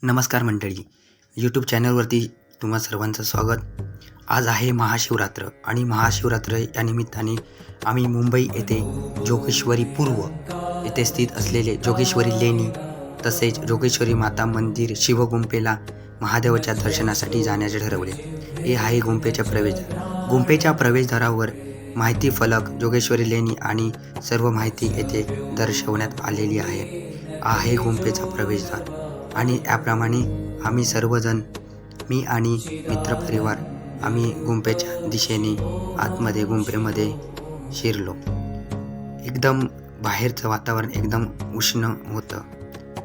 नमस्कार मंडळी, यूट्यूब चॅनलवरती तुम्हा सर्वांचं स्वागत. आज आहे महाशिवरात्र आणि महाशिवरात्र या निमित्ताने आम्ही मुंबई येथे जोगेश्वरी पूर्व येथे स्थित असलेले जोगेश्वरी लेणी तसेच जोगेश्वरी माता मंदिर शिवगुंफेला महादेवाच्या दर्शनासाठी जाण्याचे ठरवले. हे आहे गुंफेच्या प्रवेशद्वार. गुंफेच्या प्रवेशद्वारावर माहिती फलक, जोगेश्वरी लेणी आणि सर्व माहिती येथे दर्शवण्यात आलेली आहे गुंफेचा प्रवेशद्वार. आणि याप्रमाणे आम्ही सर्वजण, मी आणि मित्रपरिवार, आम्ही गुंफेच्या दिशेने आतमध्ये गुंफेमध्ये शिरलो. एकदम बाहेरचं वातावरण एकदम उष्ण होतं.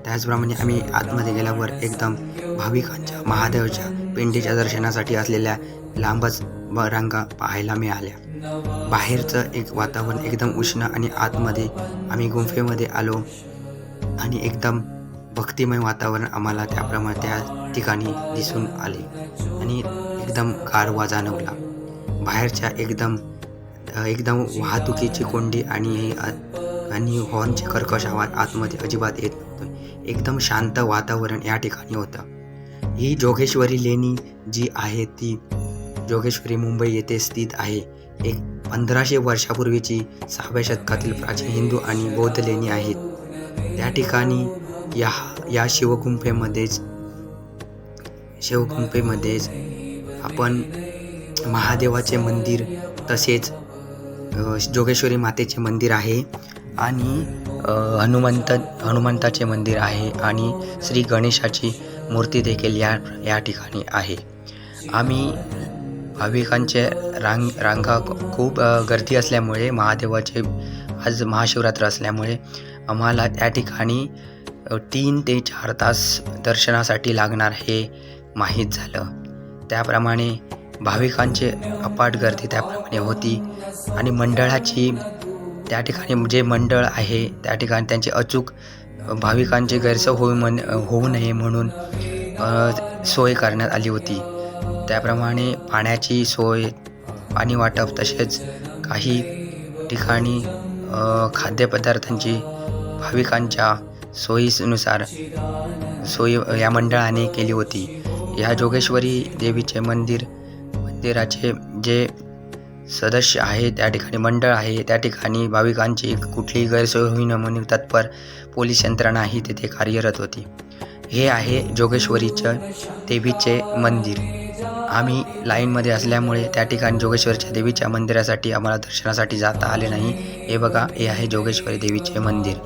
त्याचप्रमाणे आम्ही आतमध्ये गेल्यावर एकदम भाविकांच्या महादेवाच्या पिंडीच्या दर्शनासाठी असलेल्या लांबच रांगा पाहायला मिळाल्या. बाहेरचं एक वातावरण एकदम उष्ण आणि आतमध्ये आम्ही गुंफेमध्ये आलो आणि एकदम भक्तिमय वातावरण आम्हाला त्याप्रमाणे त्या ठिकाणी दिसून आले आणि एकदम गारवा जाणवला. बाहेरच्या एकदम वाहतुकीची कोंडी आणि हॉर्नचे कर्कश आवाज आतमध्ये अजिबात येत नव्हतं. एकदम शांत वातावरण या ठिकाणी होतं. ही जोगेश्वरी लेणी जी आहे ती जोगेश्वरी मुंबई येथे स्थित आहे. एक 1500 वर्षापूर्वीची 6व्या शतकातील प्राचीन हिंदू आणि बौद्ध लेणी आहेत. त्या ठिकाणी या शिवगुंफेमध्येच आपण महादेवाचे मंदिर तसेच जोगेश्वरी मातेचे मंदिर आहे आणि हनुमंताचे मंदिर आहे आणि श्री गणेशाची मूर्ती देखील या ठिकाणी आहे. आम्ही भाविकांचे रांगा खूप गर्दी असल्यामुळे, महादेवाचे आज महाशिवरात्र असल्यामुळे आम्हाला त्या ठिकाणी 3 ते 4 तास दर्शनासाठी लागणार हे माहीत झालं. त्याप्रमाणे भाविकांचे अफाट गर्दी त्याप्रमाणे होती आणि मंडळाची त्या ठिकाणी जे मंडळ आहे त्या ठिकाणी त्यांची अचूक भाविकांची गैरसोय होऊ नये म्हणून सोय करण्यात आली होती. त्याप्रमाणे पाण्याची सोय, पाणी वाटप तसेच काही ठिकाणी खाद्यपदार्थांची भाविकांच्या सोयीनुसार सोय या मंडळाने केली होती. या जोगेश्वरी देवीचे मंदिराचे जे सदस्य आहे त्या ठिकाणी मंडळ आहे त्या ठिकाणी भाविकांची कुठलीही गैरसोय होईन म्हणून तत्पर पोलीस यंत्रणाही तेथे कार्यरत होती. हे आहे जोगेश्वरीच्या देवीचे मंदिर. आम्ही लाईनमध्ये असल्यामुळे त्या ठिकाणी जोगेश्वरीच्या देवीच्या मंदिरासाठी आम्हाला दर्शनासाठी जाता आले नाही. हे बघा, हे आहे जोगेश्वरी देवीचे मंदिर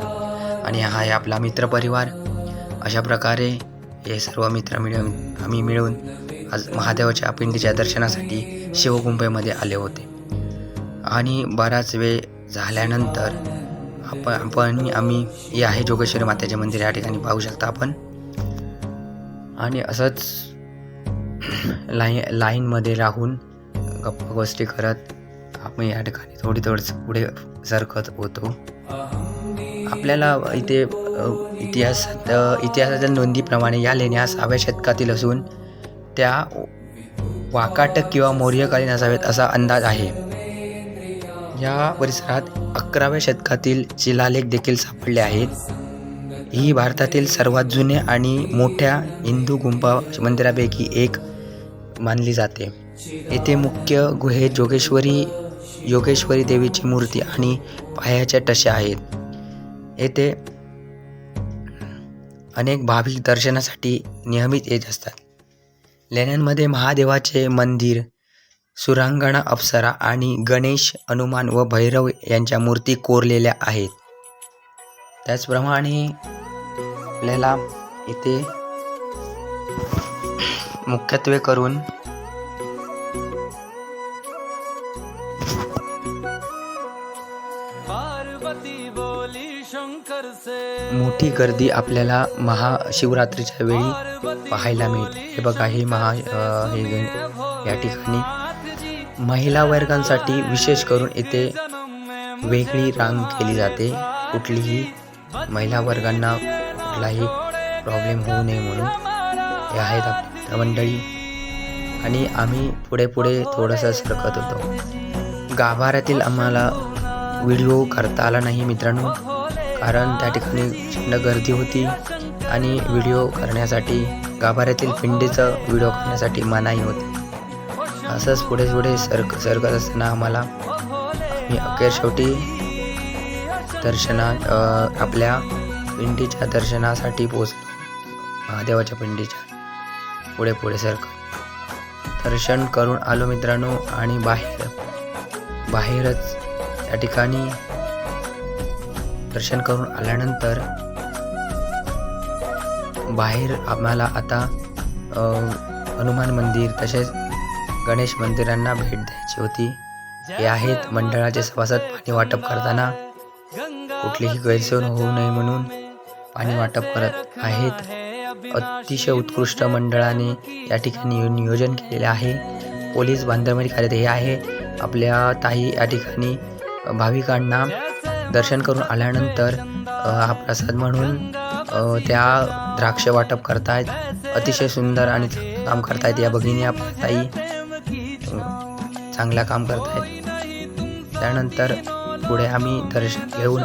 आणि हा आहे आपला मित्रपरिवार. अशा प्रकारे हे सर्व मित्र मिळून आज महादेवाच्या पिंडीच्या दर्शनासाठी शिवगुंफेमध्ये आले होते. आणि बराच वेळ झाल्यानंतर आम्ही हे आहे जोगेश्वरी मातेचे मंदिर, या ठिकाणी पाहू शकता आपण. आणि असंच लाईनमध्ये राहून गप्पा गोष्टी करत आपण या ठिकाणी थोडं पुढे सरकत होतो. आपल्याला इथे इतिहासाच्या नोंदीप्रमाणे या लेण्या 6व्या शतकातील असून त्या वाकाटक किंवा मौर्यकालीन असाव्यात असा अंदाज आहे. या परिसरात 11व्या शतकातील शिलालेख देखील सापडले आहेत. ही भारतातील सर्वात जुने आणि मोठ्या हिंदू गुंफा मंदिरापैकी एक मानली जाते. येथे मुख्य गुहेत योगेश्वरी देवीची मूर्ती आणि पायाच्या ठश्या आहेत. येथे अनेक भाविक दर्शनासाठी नियमित येत असतात. लेण्यांमध्ये महादेवाचे मंदिर, सुरांगणा, अप्सरा आणि गणेश, हनुमान व भैरव यांच्या मूर्ती कोरलेल्या आहेत. त्याचप्रमाणे आपल्याला इथे मुख्यत्वे करून मोठी गर्दी आपल्याला महाशिवरात्रीच्या वेळी पाहायला मिळते. हे बघा, हे या ठिकाणी महिला वर्गांसाठी विशेष करून इथे वेगळी रांग केली जाते. कुठलीही महिला वर्गांना कुठलाही प्रॉब्लेम होऊ नये म्हणून. हे आहेत आपली मंडळी आणि आम्ही पुढे थोडंसं सरकत होतो. गाभाऱ्यातील आम्हाला व्हिडिओ करता आला नाही मित्रांनो, कारण त्या ठिकाणी प्रचंड गर्दी होती आणि व्हिडिओ करण्यासाठी गाभाऱ्यातील पिंडीचा व्हिडिओ करण्यासाठी मनाई होती. असंच पुढे सरकत असताना आम्ही अखेर शेवटी आपल्या पिंडीच्या दर्शनासाठी पोहोचलो. महादेवाच्या पिंडीच्या पुढे सरकत दर्शन करून आलो मित्रांनो. आणि बाहेरच त्या ठिकाणी दर्शन करून आल्यानंतर बाहेर आम्हाला आता हनुमान मंदिर तसेच गणेश मंदिरांना भेट द्यायची होती. हे आहेत मंडळाचे सभासद पाणी वाटप करताना कुठलीही गैरसोय होऊ नये म्हणून पाणी वाटप करत आहेत. अतिशय उत्कृष्ट मंडळाने या ठिकाणी नियोजन केलेले आहे. पोलीस बांधकाम कार्य हे आहे. आपल्या ताई या ठिकाणी भाविकांना दर्शन करून आल्यानंतर हा प्रसाद म्हणून त्या द्राक्ष वाटप करतायत. अतिशय सुंदर आणि चांगलं काम करतायत या भगिनी. आपल्या ताई चांगलं काम करतायत. त्यानंतर पुढे आम्ही दर्शन घेऊन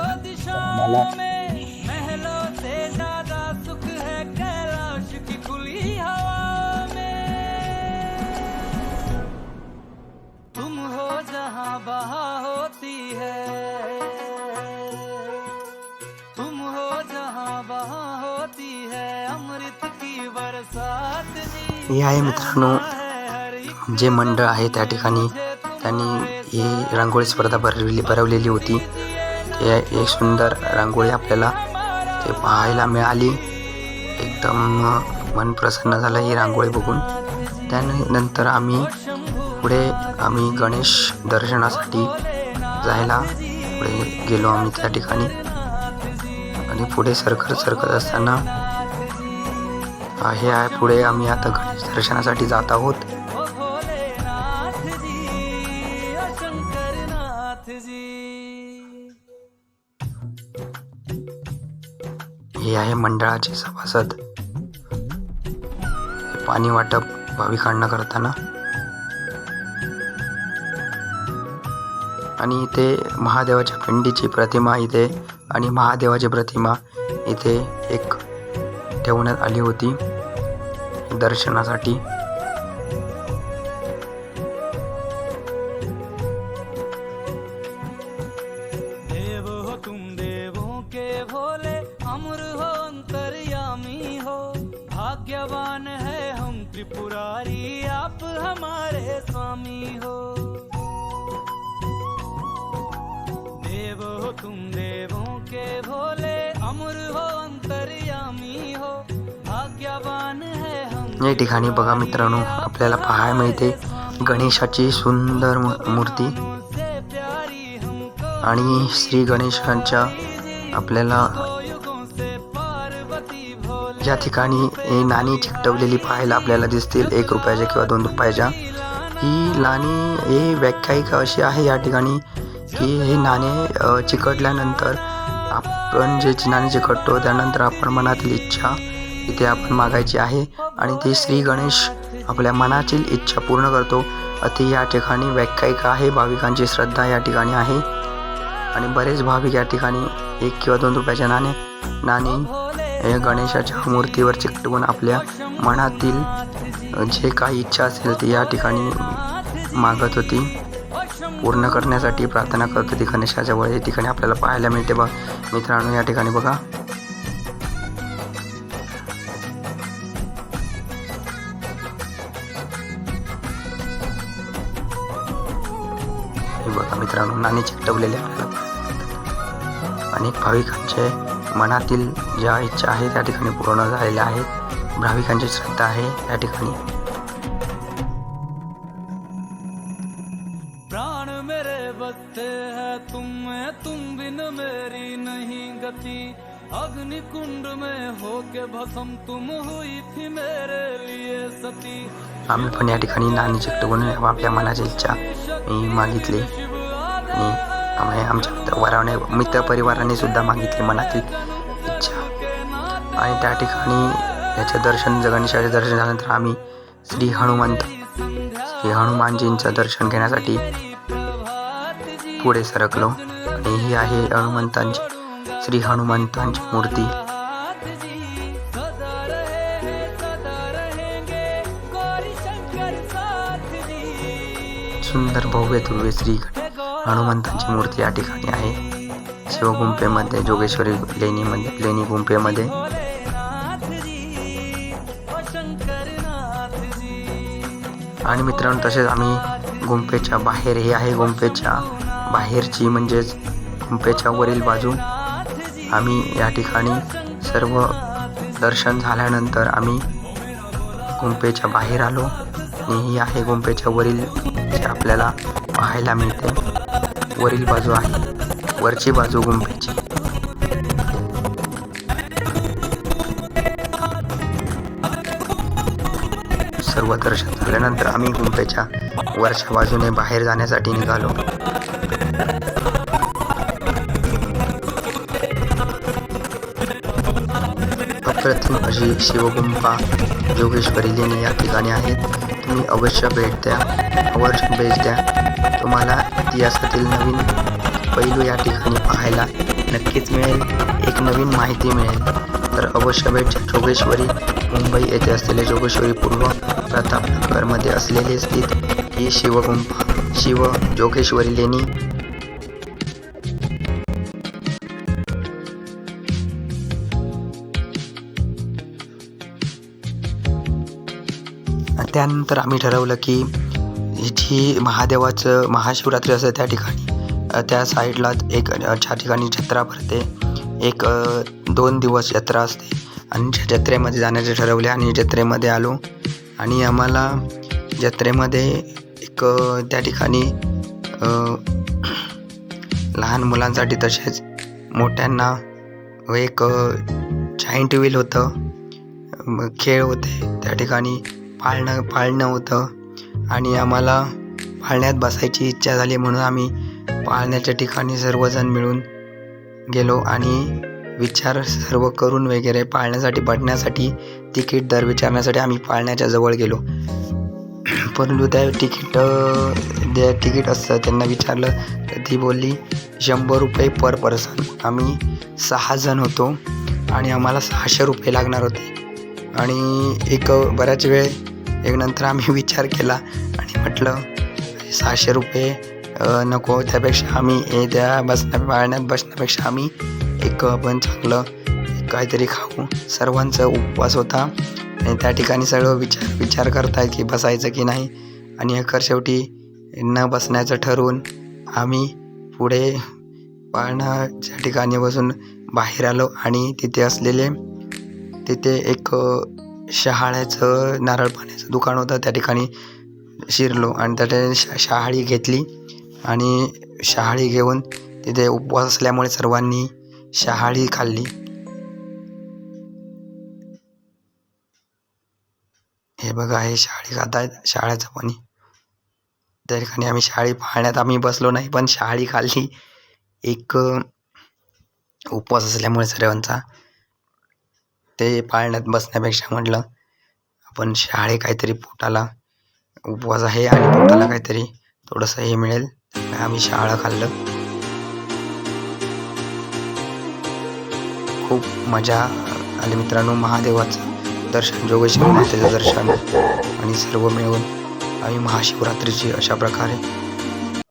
हे आहे मित्रांनो जे मंडळ आहे त्या ठिकाणी त्यांनी ही रांगोळी स्पर्धा भरवलेली होती. ते एक सुंदर रांगोळी आपल्याला ते पाहायला मिळाली. एकदम मन प्रसन्न झालं ही रांगोळी बघून. त्यानंतर आम्ही गणेश दर्शनासाठी जायला गेलो आम्ही त्या ठिकाणी. आणि पुढे सरकत असताना हे आहे पुढे आम्ही आता गणेश दर्शनासाठी जात आहोत. हे आहे मंडळाचे सभासद पाणी वाटप भाविकांना करताना. आणि इथे महादेवाच्या पिंडीची प्रतिमा इथे आणि महादेवाची प्रतिमा इथे एक ठेवण्यात आली होती दर्शनासाठी. देव हो तुम देवों के भोले, अमर हो अंतर्यामी हो, भाग्यवान है हम त्रिपुरारी, आप हमारे स्वामी हो. देव हो तुम देवों के भोले, अमर हो अंतर्यामी हो, भाग्यवान है हम. या ठिकाणी बघा मित्रांनो आपल्याला पाहायला मिळते गणेशाची सुंदर मूर्ती. आणि श्री गणेशांच्या आपल्याला या ठिकाणी नाणी चिकटवलेली पाहायला आपल्याला दिसतील 1 रुपयाच्या किंवा 2 रुपयाच्या. ही नाणी हे व्याख्यायिका अशी आहे या ठिकाणी की हे नाणे चिकटल्यानंतर आपण जे नाणे चिकटतो त्यानंतर आपण मनातील इच्छा इथे आपण मागायची आहे आणि ते श्री गणेश आपल्या मनातील इच्छा पूर्ण करतो. अति या ठिकाणी व्याख्यायिका आहे. भाविकांची श्रद्धा या ठिकाणी आहे. आणि बरेच भाविक या ठिकाणी 1 किंवा 2 रुपयाच्या नाणी गणेशाच्या मूर्तीवर चिकटवून आपल्या मनातील जे काही इच्छा असेल ती या ठिकाणी मागत होती. पूर्ण करण्यासाठी प्रार्थना करत होती गणेशाच्या वर. या ठिकाणी आपल्याला पाहायला मिळते बघा मित्रांनो. या ठिकाणी बघा मित्रांनो नाणी चिकटवलेले आपल्याला. अनेक भाविकांचे मनातील ज्या इच्छा आहेत त्या ठिकाणी पूर्ण झालेल्या आहेत. भाविकांची श्रद्धा आहे या ठिकाणी. प्राण मेरे बसते है तुम बिन मेरी नहीं गति, अग्नि कुंड में होके भस्म तुम हुई थी मेरे लिए सती. आम्ही पण या ठिकाणी नाणी चिकटवून आपल्या मनाची इच्छा मागितली आणि आमच्या मित्रपरिवाराने सुद्धा मागितली मनातील इच्छा. आणि त्या ठिकाणी याचे दर्शन गणेशाचे दर्शन झाल्यानंतर आम्ही श्री हनुमानजींचं दर्शन घेण्यासाठी पुढे सरकलो. आणि ही आहे श्री हनुमंतांची मूर्ती. सुंदर भव्य दिव्य श्री हनुमंतांची मूर्ती या ठिकाणी आहे. शिवगुंपेमध्ये जोगेश्वरी लेणी गुंपेमध्ये आणि मित्रांनो तसेच आम्ही गुंपेच्या बाहेर, हे आहे गुंपेच्या बाहेरची म्हणजेच गुंपेच्या वरील बाजू. आम्ही या ठिकाणी सर्व दर्शन झाल्यानंतर आम्ही गुंपेच्या बाहेर आलो आणि ही आहे गुंपेच्या वरील जे आपल्याला पाहायला मिळते. वरील बाजू आहे, वरची बाजू गुंपेची. सर्व दर्शन झाल्यानंतर आम्ही गुंपेच्या वरच्या बाजूने बाहेर जाण्यासाठी निघालो. अप्रतिम अशी शिवगुंफा जोगेश्वरी लेणी या ठिकाणी आहेत. तुम्ही अवश्य भेट द्या, आवर्जून भेट द्या. तुम्हाला इतिहासातील नवीन पैलू या ठिकाणी पाहायला नक्कीच मिळेल, एक नवीन माहिती मिळेल. तर अवश्य भेट द्या. जोगेश्वरी मुंबई येथे असलेले जोगेश्वरी पूर्व प्रतापनगरमध्ये असलेले स्थित ही शिवगुंफा शिव जोगेश्वरी लेणी त्यानंतर आम्ही ठरवलं की जी महादेवाचं महाशिवरात्री असते त्या ठिकाणी त्या साईडला एक ज्या ठिकाणी जत्रा भरते, 1-2 दिवस जत्रा असते आणि जत्रेमध्ये जाण्याचे ठरवले आणि जत्रेमध्ये आलो. आणि आम्हाला जत्रेमध्ये एक त्या ठिकाणी लहान मुलांसाठी तसेच मोठ्यांना एक जायंट व्हील होतं, खेळ होते त्या ठिकाणी, पाळणं होतं आणि आम्हाला पाळण्यात बसायची इच्छा झाली म्हणून आम्ही पाळण्याच्या ठिकाणी सर्वजण मिळून गेलो आणि विचार सर्व करून वगैरे पाळण्यासाठी बसण्यासाठी तिकीट दर विचारण्यासाठी आम्ही पाळण्याच्या जवळ गेलो. परंतु त्या तिकीट असतं त्यांना विचारलं तर ती बोलली 100 रुपये पर पर्सन. आम्ही 6 जण होतो आणि आम्हाला 600 रुपये लागणार होते. आणि बऱ्याच वेळ नंतर आम्ही विचार केला आणि म्हटलं 600 रुपये नको, त्यापेक्षा आम्ही पाळण्यात बसण्यापेक्षा आम्ही आपण चांगलं काहीतरी खाऊ. सर्वांचा उपवास होता आणि त्या ठिकाणी सर्व विचार करतायत की बसायचं की नाही. आणि अखेर शेवटी न बसण्याचं ठरवून आम्ही पुढे पाळण्याच्या ठिकाणी बसून बाहेर आलो आणि तिथे एक शहाळ्याचं नारळ पाण्याचं दुकान होतं, त्या ठिकाणी शिरलो आणि त्याच्या शहाळी घेतली आणि शहाळी घेऊन तिथे उपवास असल्यामुळे सर्वांनी शहाळी खाल्ली. हे बघा, हे शहाळी खात आहेत, शहाळ्याचं पाणी. त्या ठिकाणी आम्ही शहाळी पाळण्यात आम्ही बसलो नाही पण शहाळी खाल्ली. एक उपवास असल्यामुळे सर्वांचा ते पाळण्यात बसण्यापेक्षा म्हटलं आपण शहाळे काहीतरी पोटाला उपवास आहे आणि पोटाला काहीतरी थोडंसं हे मिळेल. आम्ही शहाळं खाल्लं. खूप मजा आली मित्रांनो. महादेवाचं दर्शन, जोगेश्वरी मातेचं दर्शन आणि सर्व मिळून आम्ही महाशिवरात्रीची अशा प्रकारे